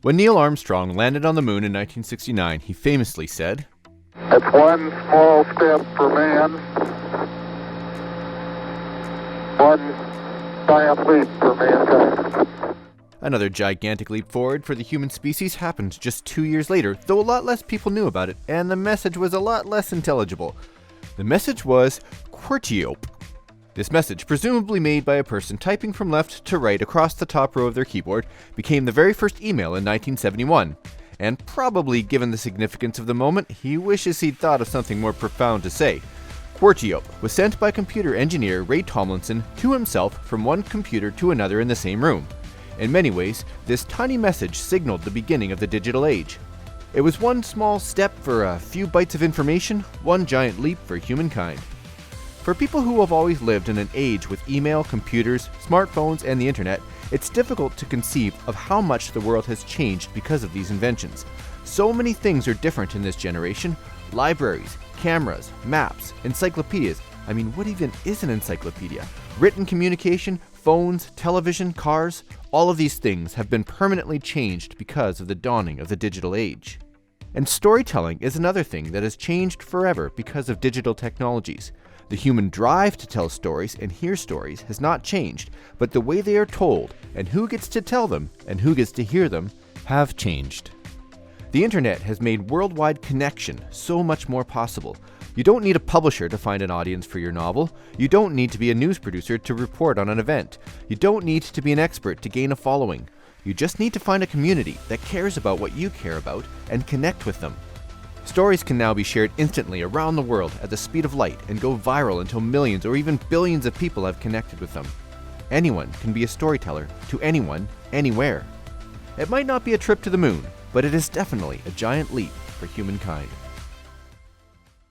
When Neil Armstrong landed on the moon in 1969, he famously said, "It's one small step for man, one giant leap for mankind." Another gigantic leap forward for the human species happened just 2 years later, though a lot less people knew about it, and the message was a lot less intelligible. The message was QWERTY-OPE. This message, presumably made by a person typing from left to right across the top row of their keyboard, became the very first email in 1971. And probably, given the significance of the moment, he wishes he'd thought of something more profound to say. QWERTY-OPE was sent by computer engineer Ray Tomlinson to himself from one computer to another in the same room. In many ways, this tiny message signaled the beginning of the digital age. It was one small step for a few bytes of information, one giant leap for humankind. For people who have always lived in an age with email, computers, smartphones, and the internet, it's difficult to conceive of how much the world has changed because of these inventions. So many things are different in this generation. Libraries, cameras, maps, encyclopedias. I mean, what even is an encyclopedia? Written communication, phones, television, cars, all of these things have been permanently changed because of the dawning of the digital age. And storytelling is another thing that has changed forever because of digital technologies. The human drive to tell stories and hear stories has not changed, but the way they are told, and who gets to tell them, and who gets to hear them, have changed. The internet has made worldwide connection so much more possible. You don't need a publisher to find an audience for your novel. You don't need to be a news producer to report on an event. You don't need to be an expert to gain a following. You just need to find a community that cares about what you care about and connect with them. Stories can now be shared instantly around the world at the speed of light and go viral until millions or even billions of people have connected with them. Anyone can be a storyteller to anyone, anywhere. It might not be a trip to the moon, but it is definitely a giant leap for humankind.